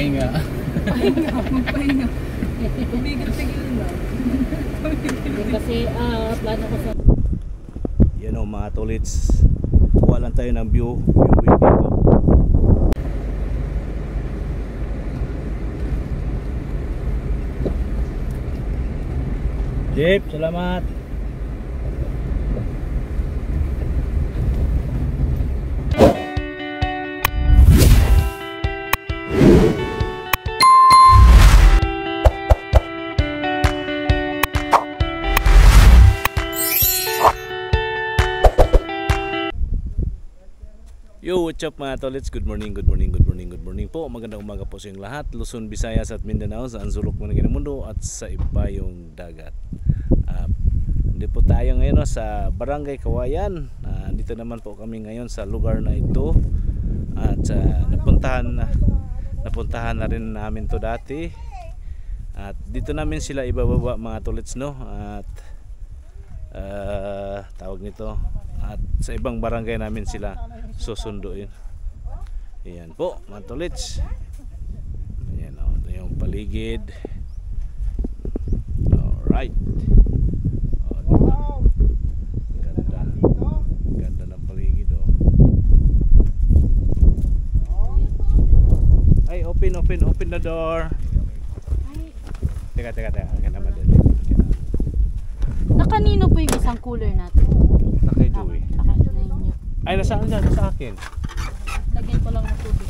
Pahinga. Magpahinga. Tumigil-tigil na. Kasi plano ko sa... Yan o mga tolits. Kuha lang tayo ng view dito. Jeep, salamat. Yo, what's up mga tolits? Good morning po. Magandang umaga po sa inyong lahat. Luzon, Visayas at Mindanao, sa sulok man ng mundo at sa ibayong dagat. Hindi po tayo ngayon sa Barangay Kawayan. Dito naman po kami ngayon sa lugar na ito. At napuntahan na rin namin to dati. At dito namin sila ibababa mga tolits, no? At tawag nito. At sa ibang barangay namin sila susunduin. Ayan po mga tolits. Ayan o, ito yung paligid. Alright. O, diba? Ganda ng paligid o. Ay, open the door. Teka. Ganda ba din? Nakanino po yung isang cooler natin? Kay Joey. Ay, nasaan dyan? Sa akin. Lagyan ko lang ng tubig.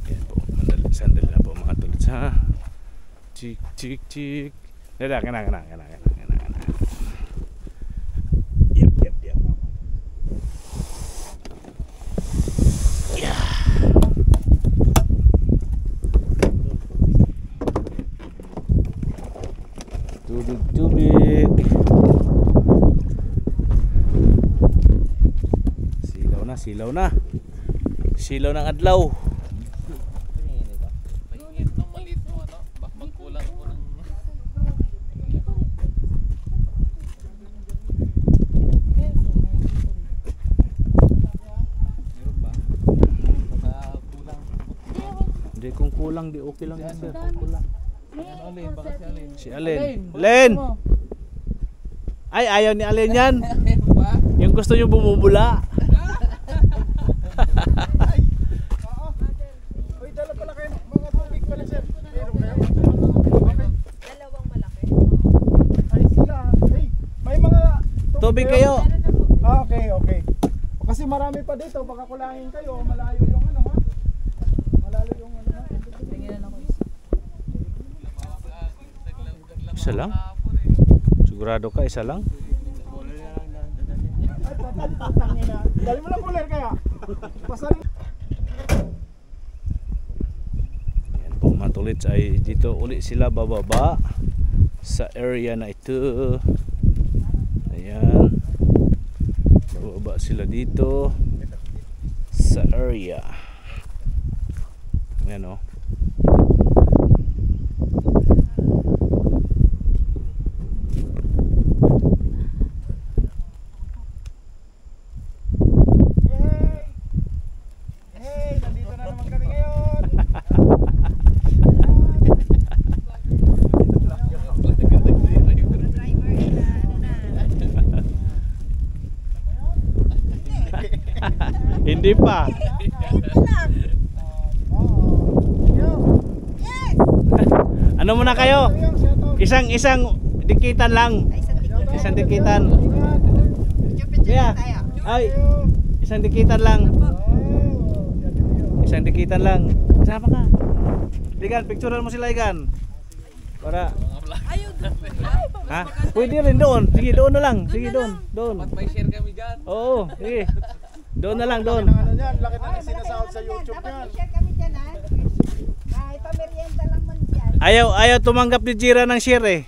Yan po. Sandali na po mga tolits ha. Chik. Dada, kana. Yep. Tubig. Silaw ng adlaw. Paingit ng maliit mo, ano? Magkulang mo ng... Meron ba? Kulang. Hindi, kung kulang, di okay lang yan, sir. Kung kulang. Alin, baka si Si Alin. Alin. Ay, ayaw ni Alin yan. Yung gusto nyo bumubula. Uy, dala pala kayo mga tubig pala, sir. Meron kayo? Dalawang malaki. Ay, sila. Hey, may mga Tubig kayo. Okay. Kasi marami pa dito, baka kulangin kayo. Malayo yung ano, ha? Malayo yung ano, ha? Tingnan ako isa. Isa lang? Sigurado ka, isa lang? Dali mo lang cooler kaya. Pasarin. Yan po mga tolits, ay dito uli sila bababa sa area na ito. Ayan. Bababa sila dito sa area. Ayan o. Hey, nandito na naman kami ngayon. Hindi pa. Ano muna kayo? Isang dikitan lang. Isang dikitan. Kaya, ay, isang dikitan lang. Sama ka. Igan, picturean mo sila, Igan. Para. Ha? Pwede rin doon. Sige, doon na lang. Sige, doon. Dapat may share kami dyan. Oo, sige. Doon na lang, doon. Ano yan, laki na sinasahod sa YouTube yan. Share kami dyan, ha? Kahit pamerienda lang man dyan. Ayaw tumanggap ni Jira ng share eh.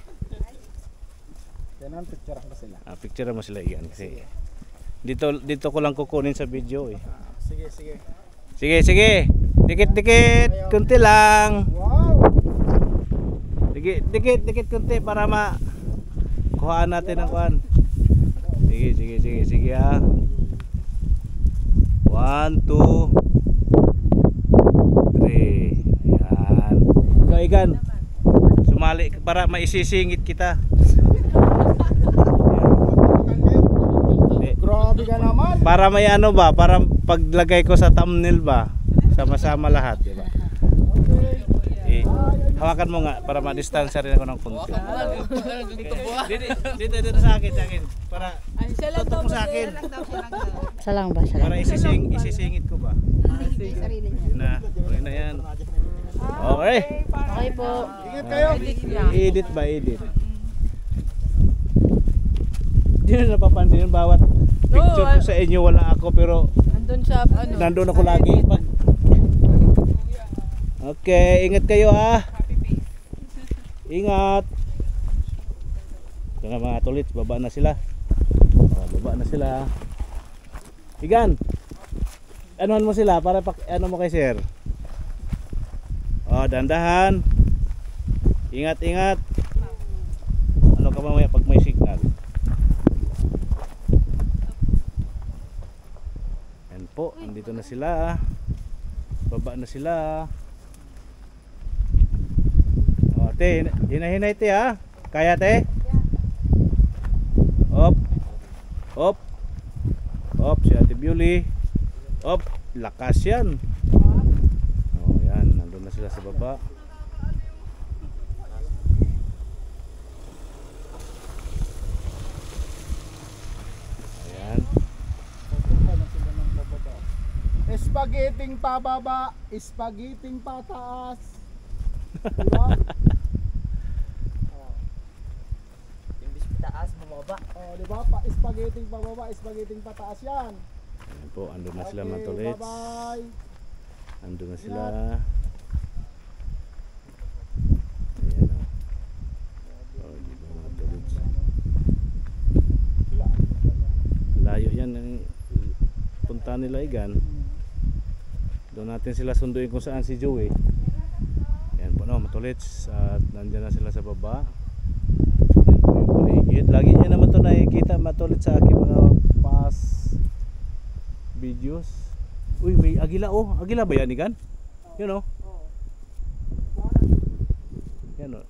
Yan ang picture ko sila. Picture mo sila, Igan. Kasi dito ko lang kukunin sa video eh. Sige. Sige. Dikit-dikit. Kunti lang. Wow! Sige, dikit konti para kuhaan natin ang kuhaan. Sige ha. 1, 2, 3. Ayan. Ikaw, Igan. Sumali para maisisingit kita. Grabe ka naman. Para may ano ba, para paglagay ko sa thumbnail ba, sama-sama lahat, di ba? Hawakan mo nga para ma-distansya rin ako ng konti. Dito sa akin. Para tutok mo sa akin. Isa lang ba? Para isisingit ko ba? Sarili niya. Okay na yan. Okay. Okay po. Ingat kayo. Edit ba? Edit. Hindi na napapansin yung bawat picture ko sa inyo wala ako pero Andun siya, nandun ako lagi. Okay, ingat kayo ha. Ingat. Ito na mga tolits, baba na sila. Baba na sila. Igan. Anuhan mo sila para ano mo kay sir. Dandahan. Ingat. Ano ka mamaya pag may signal. Yan po, andito na sila. Baba na sila. Te, hinahinay te ha. Kaya te? Op, si Ate Beauty. Lakas yan. Yan, nandun na sila sa baba. Ayan. Spaghetting pababa, spaghetting pataas. Diba? Diba? Spaghetting pababa, spaghetting pataas yan. Ayan po, andun na sila mga tolits. Bye-bye. Andun na sila. Ayan o. Dito mga tolits. Layo yan ang punta nila Igan. Doon natin sila sunduin kung saan si Joey. Ayan po no, mga tolits. At nandyan na sila sa baba. Ayan po yung paligid. Lagi nyo naman ito nakikita mga tolits sa aking mga past videos. Uy, may agila oh. Agila ba yan Igan? Yun oh. Yan oh.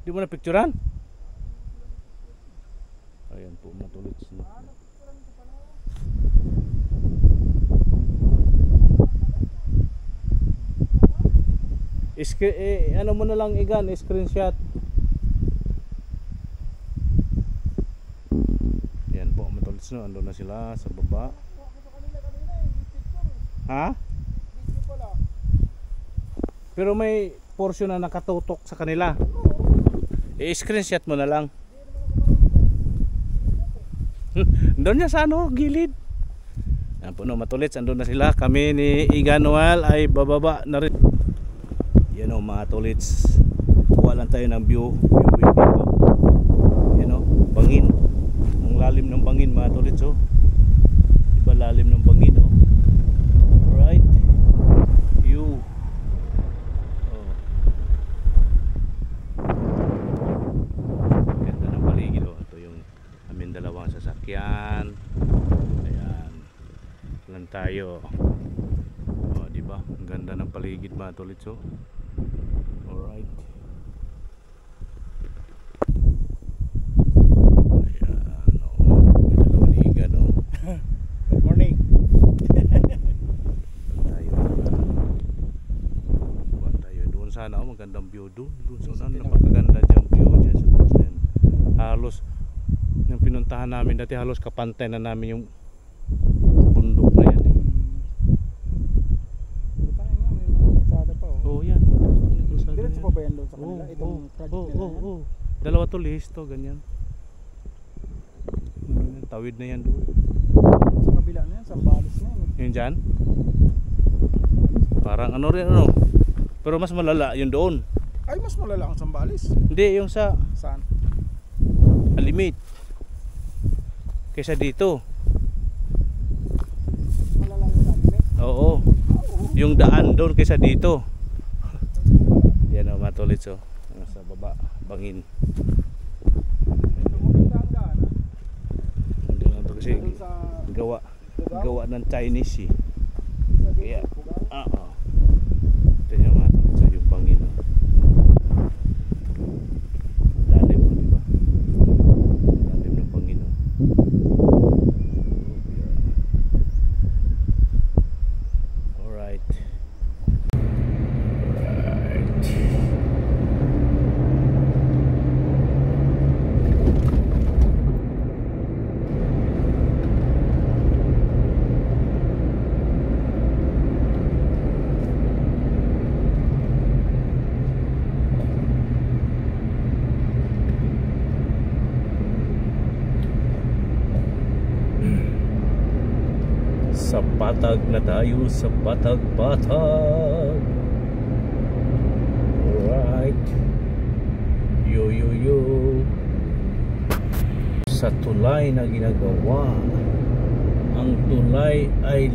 Di mo na picturean? Ayan po mga tolits. Ano mo na lang Igan, screenshot. Yan po mga tolits no, andun na sila sa baba. Ha? Pero may portion na nakatutok sa kanila. I-screenshot mo na lang. Doon niya sa ano, gilid. Yan po no, matulits, andun na sila. Kami ni Igan Noel ay bababa na rin. Yan o mga tolits. Kuha lang tayo ng view dito. Yan o, bangin. Ang lalim ng bangin mga tolits o. Diba lalim ng bangin o. Alright. View. Ganda ng paligid o. Ito yung aming dalawang sasakyan. Ayan. Lang tayo. O diba? Ang ganda ng paligid mga tolits o. Alright. Ayan o. May dalawang Igan o. Good morning. Tayo doon sana o. Magandang view doon. Doon sana napakaganda dyan view dyan sa taas na yan. Halos yung pinuntahan namin dati halos kapantay na namin yung bundok na yan eh. Oh yan. Diretso pa ba yan doon sa kanila? Itong project nila yan? Dalawa to listo, ganyan. Tawid na yan doon. Sa kabila na yan, sa Balis na yan. Yun dyan? Parang ano rin ano. Pero mas malala yun doon. Ay, mas malala ang Sambales. Hindi, yung sa Saan? Alimit. Kaysa dito. Malala ang Sambales. Oo. Yung daan doon kaysa dito. mga tolits oh. Sa baba, bangin. Ito maganda ang daan, ha? Hindi lang ito kasi Doon sa gawa ng Chinese eh. sa Kaya, dito, Pugaw. oo. Ito yung mga tolits oh, yung bangin oh. Lalim oh, di ba? Lalim ng bangin oh. Alright. Sa patag na tayo, sa patag-patag. Alright. Yo yo yo. Sa tulay na ginagawa. Ang tulay ay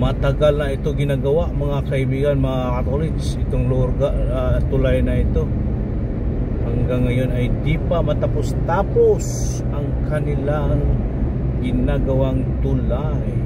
matagal na ito ginagawa, mga kaibigan, mga katolits. Itong tulay na ito hanggang ngayon ay di pa matapos-tapos ang kanilang ginagawang tulay.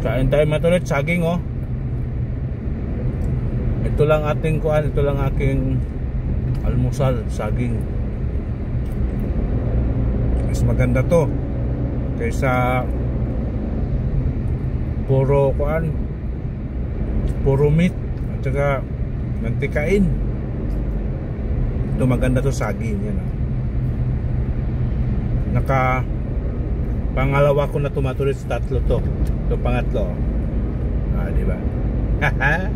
Kain tayo matuloy, saging oh. Ito lang ating kuan, ito lang aking almusal, saging. Mas maganda to kaysa puro kuan, puro meat at saka mantikain. Ito maganda to, saging yan oh. Pangalawa ko na tumatuloy sa tatlo to. Ito pangatlo. Ah, di ba? Haha.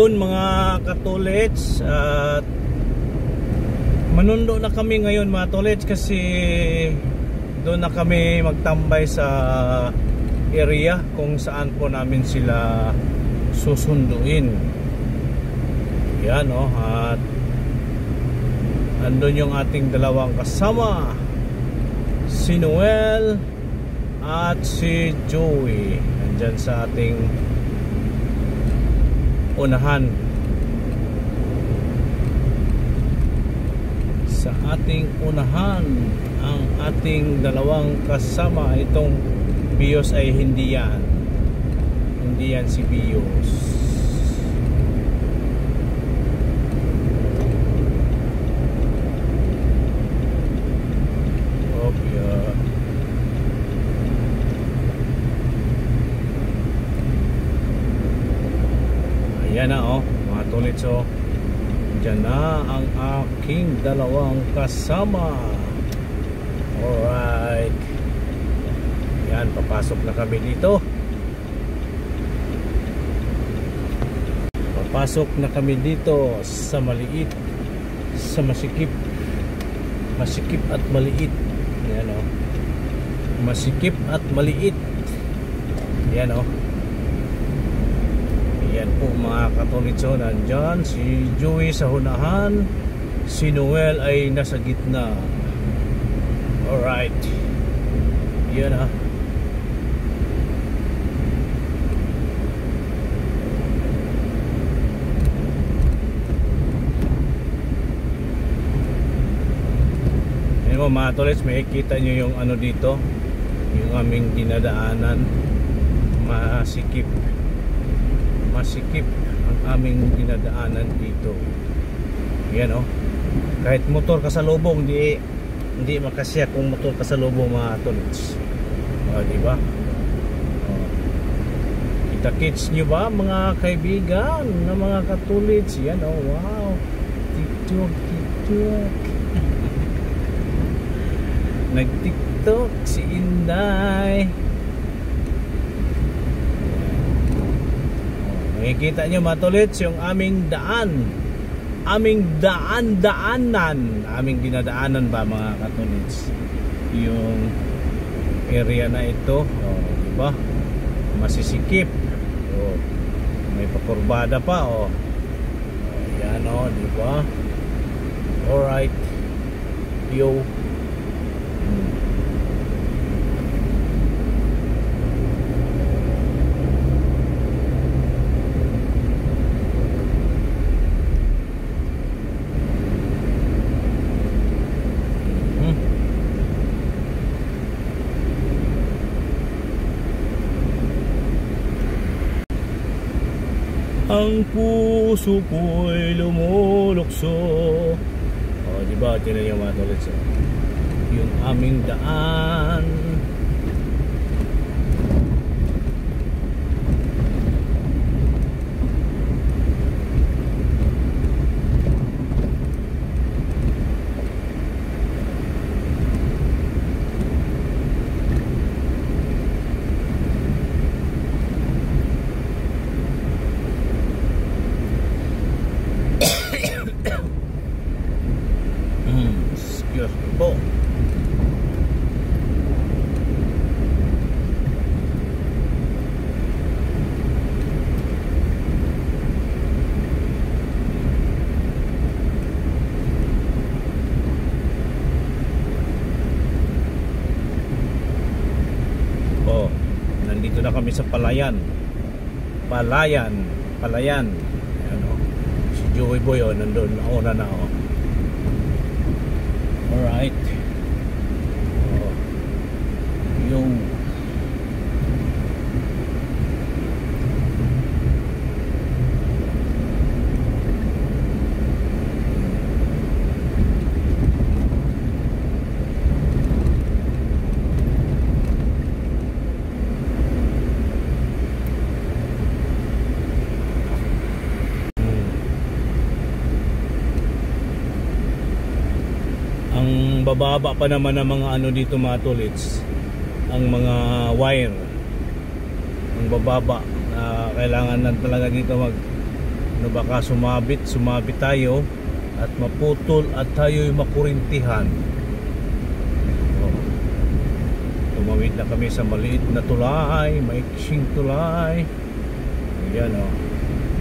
Mga katolits, at manundo na kami ngayon mga tolits kasi doon na kami magtambay sa area kung saan po namin sila susunduin. Yan o, at andun yung ating dalawang kasama, si Noel at si Joey, andyan sa ating unahan. Sa ating unahan ang ating dalawang kasama. Itong Bios ay hindi yan si Bios. Ayan na oh, mga tolits oh. Diyan na ang aking dalawang kasama. Alright. Yan, papasok na kami dito. Papasok na kami dito sa maliit, sa masikip. Masikip at maliit. Yan o. Masikip at maliit. Yan o. Yan po mga katolitso. Nandyan si Joey sa hunahan, si Noel ay nasa gitna. Alright. Yan ah. Yan po mga tolits, makikita nyo yung ano dito, yung aming dinadaanan. Masikip. Masikip ang aming dinadaanan dito. Yan oh. Kahit motor kasalubong, hindi makasya kung motor kasalubong mga tolits. Diba? Kita-kits nyo ba mga kaibigan na mga katolits? Yan oh, wow. TikTok, TikTok. Nag-TikTok si Inday. Makikita nyo mga tolits yung aming daan. Aming daanan. Aming dinadaanan ba mga katolits? Yung area na ito, diba? Masisikip. May pakurbada pa, yan diba? Alright. Yo. Ang puso ko'y lumulukso. Diba? Tinan yung mga tolits. Yung aming daan. Po. Nandito na kami sa Palayan. Palayan. Ano? Si Joey Boy nandun, nauna na Alright. Yung bababa pa naman ang mga ano dito mga tolits, ang mga wire ang bababa na kailangan na talaga dito baka sumabit tayo at maputol at tayo'y makurintihan. Tumawid na kami sa maliit na tulay, maiksing tulay. Ayan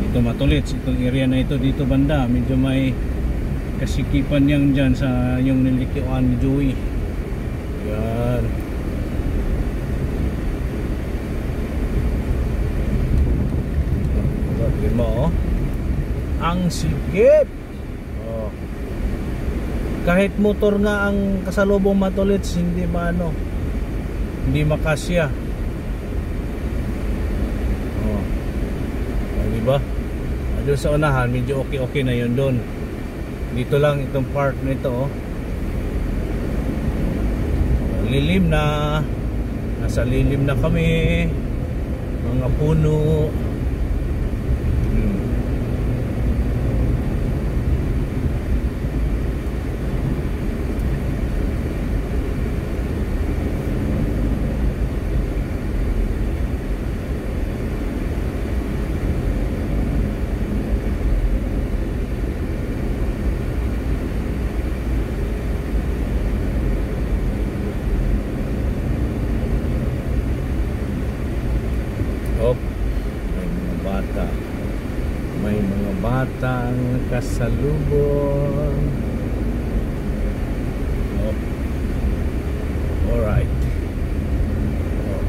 dito mga tolits, itong area na ito dito banda medyo may kasikipan yang dyan sa yung nilikiwan ni Joey. Yan. Tignan mo ang sikip. Kahit motor nga ang kasalubong matulits, hindi hindi makasya. Diba? Doon sa unahan medyo okay na yun doon. Dito lang itong part nito lilim na, nasa lilim na kami, mga puno. Kumusta ang kasalubong? Oh. Alright. Oh.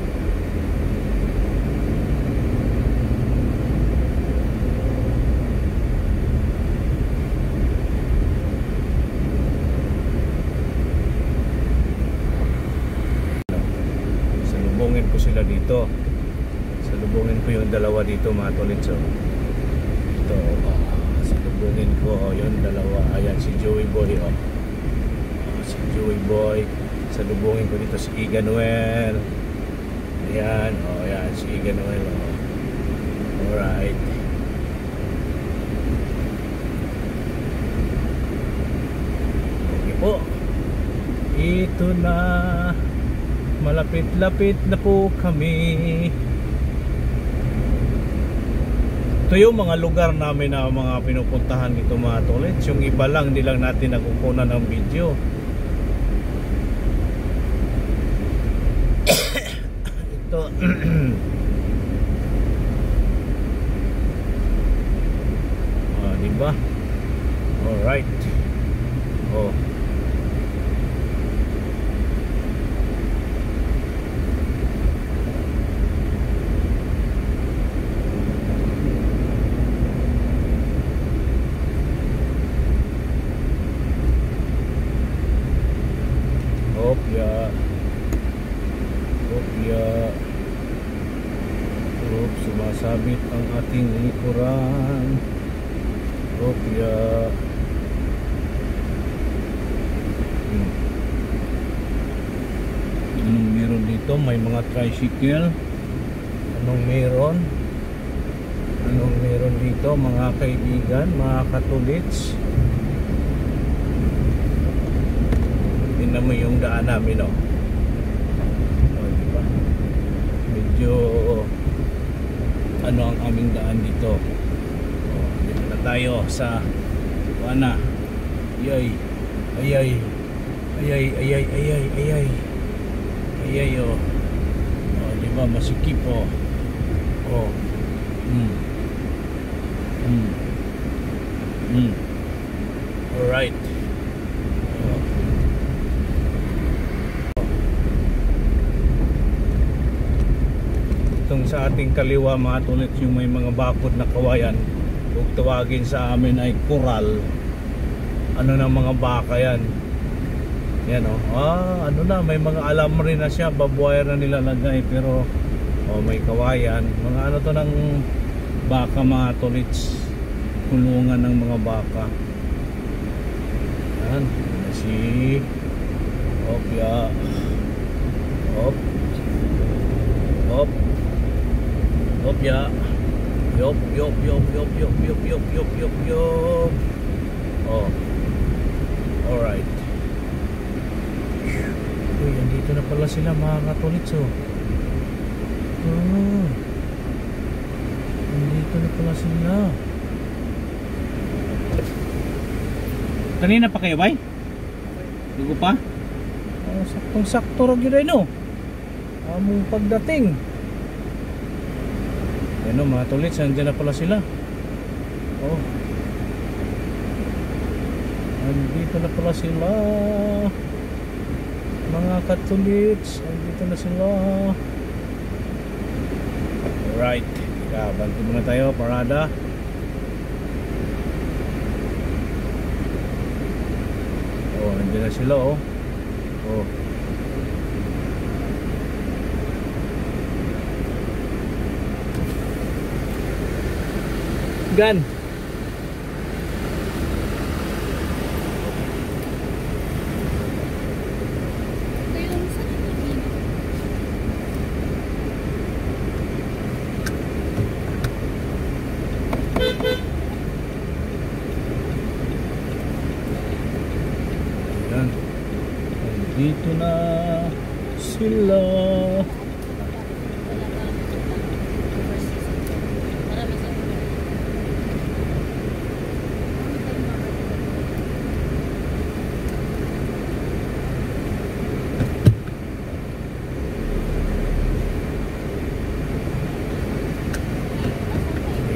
Salubungin ko sila dito. Salubungin ko yung dalawa dito mga tolits. Ito, salubungin ko yung dalawa. Ayan si Joey Boy. Si Joey Boy. Salubungin ko dito si Iga Noel. Ayan, ayan si Iga Noel. Alright. Okay po. Ito na. Malapit-lapit na po kami. Ito yung mga lugar namin na mga pinupuntahan dito mga tolits. Yung iba lang, hindi lang natin nakukunan ng video. Ito. Diba? Alright. Oh. Sumasabit ang ating likuran. Kopya. Anong meron dito? May mga tricycle. Anong meron? Anong meron dito mga kaibigan, mga katulits? Tingnan mo yung daan namin, oh. Diba? Medyo ano ang aming daan dito. Dito na tayo sa Wana. Ayay. Ayay. Ayay, ayay, ayay, ayay. Ayay, oh. Diba masikip, oh. Alright. Itong sa ating kaliwa mga tolits, yung may mga bakod na kawayan, kung tawagin sa amin ay kural. Ano na mga baka yan. Yan, oh. Ano na, may mga alam rin na siya, babuwire na nilalagay, pero may kawayan. Mga ano to ng baka mga tolits, kulungan ng mga baka. Yan, si Opya. Opya. Yop. Oh. Alright. Uy, andito na pala sila mga katolits, oh. Andito na pala sila. Kanina pa kayo, bay? Dugo pa? Saktong-sakto rin yun, no? Among pagdating. Ano mga tolits, andyan na pala sila. Oh. Andito na pala sila. Mga katolits, andito na sila. Alright. Bantu muna tayo, parada. Oh, andyan na sila, oh. Oh. Gan. Yan. Dito na sila.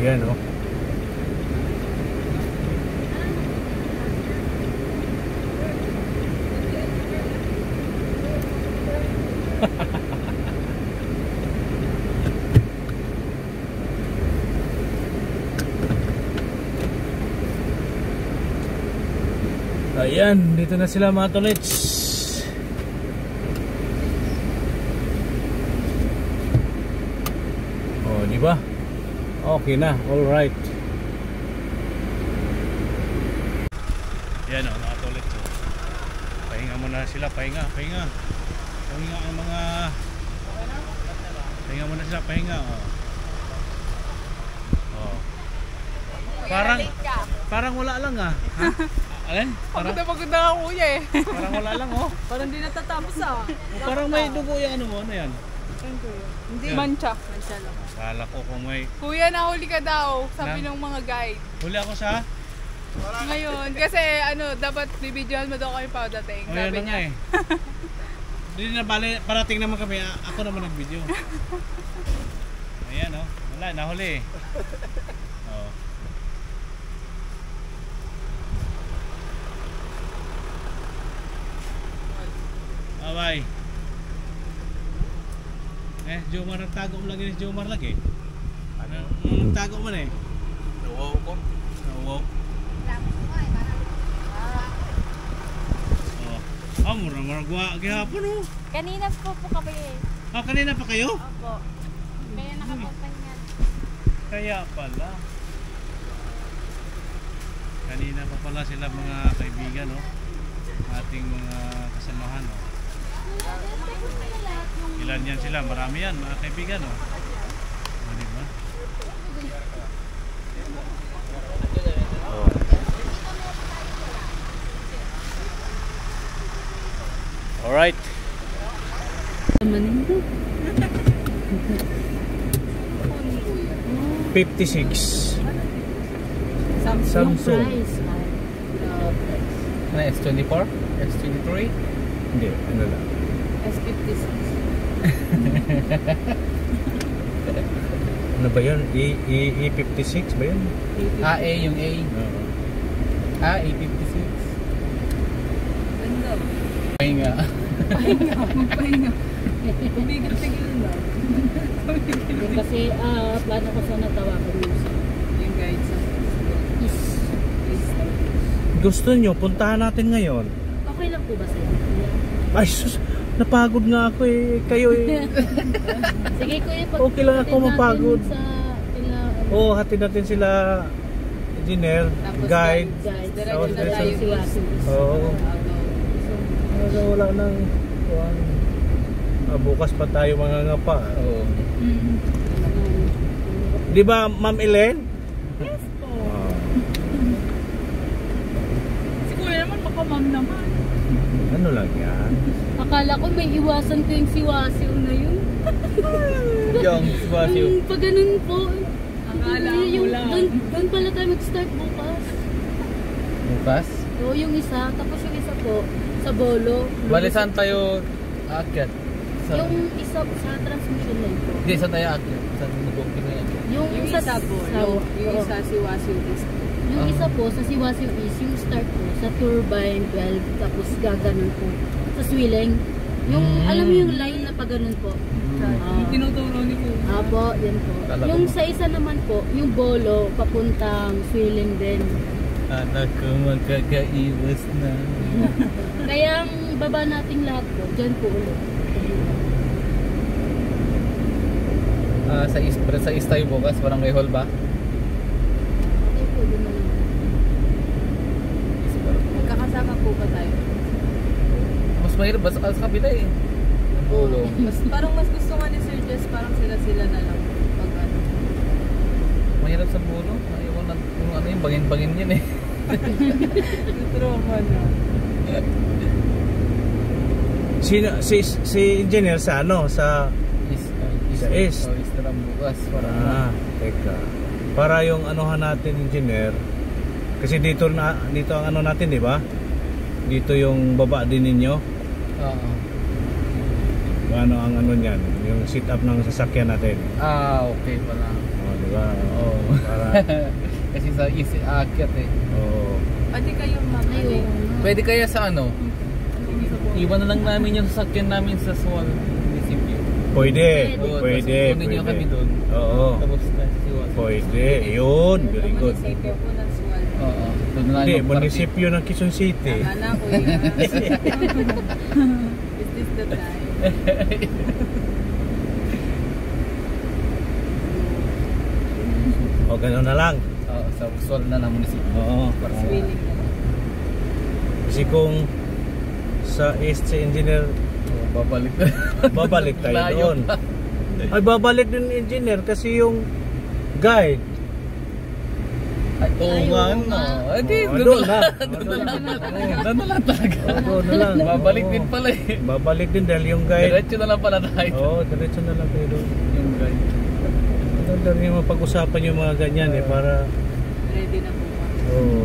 Ayan, oh. Ayan, dito na sila mga tolits. Oh, di ba? Okay na, all right. Yan oh, mga tolits. Oh. Pahinga muna sila, pahinga. Pahinga ang mga... Pahinga muna sila, pahinga. Oh. Oh. Parang wala lang ah. Ha? Alin? Pagod na ako kuya eh. Parang wala lang oh. Parang di natatapos ah. Parang may dugo yung ano mo, ano yan? Hindi. Yan. Mancha. Kala ko kung may... Kuya, nahuli ka daw, sabi ng mga guide. Huli ako sa... Ngayon, kasi dapat bibidyohan mo daw kami pagdating. O Sabi yan na nga niya. eh. Hindi na bali, parating naman kami. Ako naman nag-video. Ayan oh. Wala, nahuli eh. Oh. Bye-bye. Jomar nagtago mo lagi ni Jomar lagi. Ano? Nagtago mo na eh. Nawaw ko. Nawaw. Oh. Mura-mura gihapon oh. Kanina po kami. Kanina pa kayo? Opo. Kaya nakapapahinga. Kaya pala. Kanina pa pala sila mga kaibigan no. Ating mga kasamahan no. Ilan yan sila? Marami yan mga kaibigan no. O, diba? Oh. Alright. 56. Samsung. Ano, S24? S23? Hindi, ano lang. S56. Ano ba yun? E56 ba yun? A yung A. Oo. A56. Ganda. Pahinga. Magpahinga. Tumigil-tigil na. Kasi plano ko sana tawagan Yung guide sa Gusto nyo, puntahan natin ngayon. Okay lang po ba sa'yo? Ay sus, napagod nga ako eh. Kayo eh. Sige kuya, Okay lang ako mapagod. Oo. Hatid natin sila engineer, Tapos guide. Guys, Tapos diretso na tayo. Oo. Wala nang bukas pa tayo mangangapa. Oo. Di ba, Ma'am Ellen? Yes po. Si kuya naman, makamam naman. Ano lang yan? Akala ko may iwasan ko yung siwasiw na yun. Yung spasyo. Pag ganun po. Akala ko lang. Doon pala tayo mag-start bukas. Bukas? Oo, yung isa. Tapos yung isa po, sa Bolo. Bali, saan tayo aakyat? Yung isa sa transmission line po. Hindi, saan tayo aakyat? Saan mag-booking na yan? Yung isa po, yung isa si Wasiw East. yung isa po sa Siwasiw East, yung start po sa Turbine 12, tapos gaganon po sa Swiling. Yung alam mo yung line na pag ganun po. Yung tinuturo ni kuya. Apo, yan po. Kala ko Yung ba? sa isa naman po, yung Bolo papuntang Swiling din. Anak ko magkakaiwas na. Kaya ang baba nating lahat po, dyan po ulit. Sa East tayo bukas, Barangay Hall ba? Okay po, dun na lang. Magkakasama po ba tayo? Mas mahirap ba sa kabila eh? Ang Bolo. Parang mas gusto nga ni Sir Jess, parang sila na lang. Pag ano. Mahirap sa Bolo. Ayaw na kung ano yung bangin-bangin yun eh. Yung trauma na. Si engineer sa ano? Sa Sa East. Sa East na lang bukas. Teka. Para yung anuhan natin engineer. Kasi dito ang ano natin, di ba? Dito yung baba din ninyo. Oo. Ano ang ano niyan? Yung sit up ng sasakyan natin. Okay pala. Di ba? Oo. Para Kasi sa East aakyat eh. Pwede kayo mamali. Pwede kaya sa ano? Iwan na lang namin yung sasakyan namin sa Swal Municipio. Pwede. Doon, Pwede. tapos kunin niyo kami doon. Oo. Tapos na si Swal. Pwede. Yun. Very good. Munisipyo po ng Suwal. Oo. Doon na lang Hindi, yung munisipyo ng Quezon City. Sana ko Is this the time? O gano'n na lang. Sa Sol na lang munisipyo. Oo. Willing na lang. Kasi kung sa East sa Engineer, Babalik na. babalik tayo Layo doon. pa. Ay, babalik din yung engineer kasi yung guide. Ay, oo nga, no. Ay, di, Oh, doon doon na. na. Doon na lang. Doon na lang talaga. Doon na lang. Babalik Oo. din pala eh. Babalik din dahil yung guide. Diretso na lang pala tayo. Oo, diretso na lang tayo doon. Yung guide. Maganda rin yung mapag-usapan yung mga ganyan eh, para... Ready na po ba? Oo.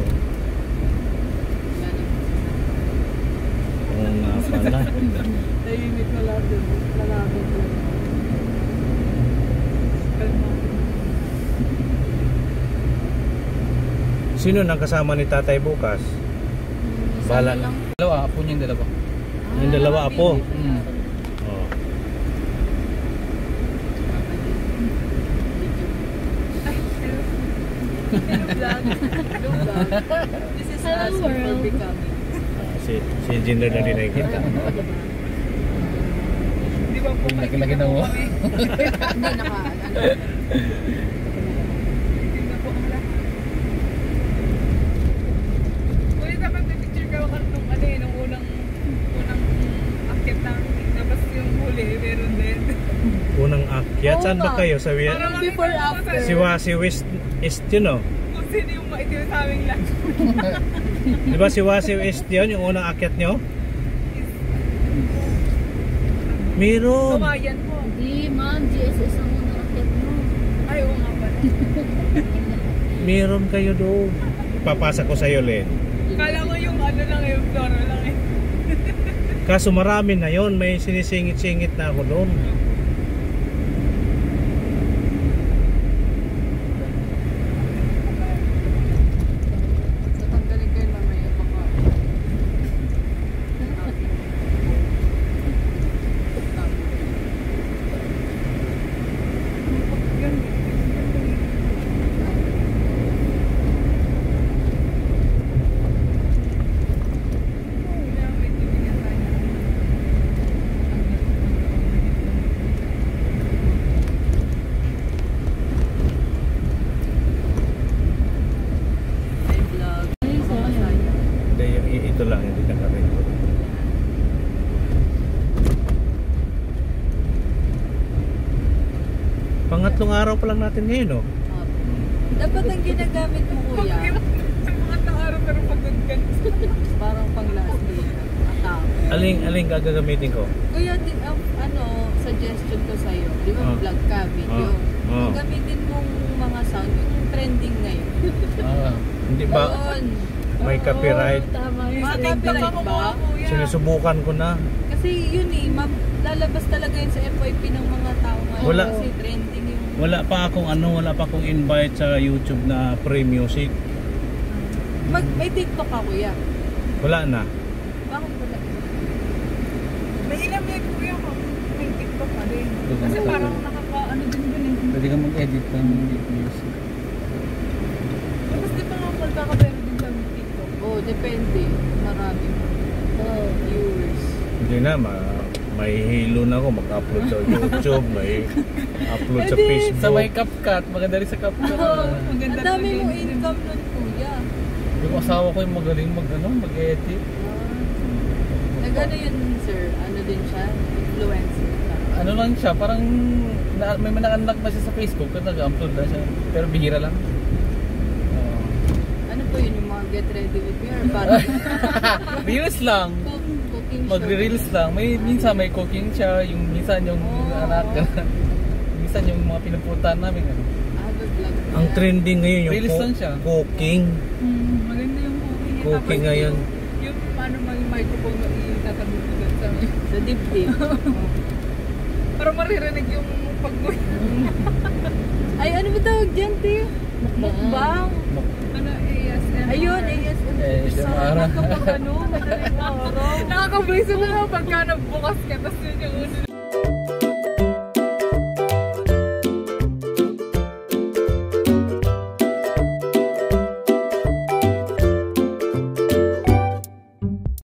Wala na. Oo nga pala. Tahimik na lang din. Lalapit lang. Sino nang kasama ni tatay bukas? Bala lang. Dalawa, apo niya yung dalawa. Yung dalawa apo. Hmm. Oo. This is Hello, us before world. becoming. Si engineer na din nakikita. Di ba po Laki-laki na mo. Hindi naka, Uy, dapat may picture ka nung ano eh, nung unang akit ng tapos yung huli, meron din. Unang akyat. Saan ba kayo? Sa Parang before after. Si West East yun o. Kung sino yung maitim sa aming lahat. Di ba si Wasi West yun? Yung unang akyat nyo? Meron. Kawayan po. Hindi, ma'am. GSS ang unang akit mo. Ay, oo nga pala. Meron kayo doon. Papasa ko sa'yo, Len. Kala ko yung ano lang yung flora lang eh. Kaso marami na yon, may sinisingit-singit na ako doon. Tatanggalin kayo mamaya baka. Ay, sayang. Hindi, ito lang, hindi naka-record. Pangatlong araw pa lang natin ngayon, oh. Dapat ang ginagamit mo kuya. Mga araw pero pagod ka. Parang pang last day. Atao. Aling gagamitin ko? Kuya, ano, suggestion ko sa'yo. Di ba Ah. vlog ka, video? Ah. Gamitin mong mga sound, yung trending ngayon. Hindi ba Yun. may copyright? Tama yun. Mga copyright ba? Sinusubukan ko na. Kasi yun eh, lalabas talaga yun sa FYP ng mga tao ngayon. Wala. Kasi trending yung... Wala pa akong invite sa YouTube na free music. May TikTok ka kuya. Wala na. Bakit wala? May ilang may kuya ko. May TikTok ka rin. Kasi parang nakaka-ano din dun eh. Pwede ka mag-edit ng music. Tapos di ba nga magkakabero din sa TikTok? Oo, depende. Marami viewers. Hindi na, may hilo na ako. Mag-upload sa YouTube, may upload sa Facebook. Sa may CapCut, maganda rin sa CapCut. Oo, ang dami mong income nun kuya. Yung asawa ko yung magaling mag-edit. Nag-ano yun sir? Ano din siya? Influencer ka? Ano lang siya, parang may manakanlak na siya sa Facebook at nag-upload na siya. Pero bihira lang. Ano po yun yung mga get ready with me or parang Reels lang. cooking show? Magre-reels lang. Minsan may cooking siya, yung minsan yung anak. Minsan yung mga pinupuntahan namin. Ano. Vlog. Ang trending ngayon yung Reels lang siya. cooking. Maganda yung cooking. Cooking ngayon. Yung paano yung microphone mo itatabunan sa dibdib. Para maririnig yung pag-uwi. Ay, ano ba tawag dyan, Tio? Mukbang. Ano, ASMR? Ayun, ASMR. ASMR. Kapag ano, madaling araw. Nakakabuliso na lang pagka nagbukas ka, tapos yun yung uno.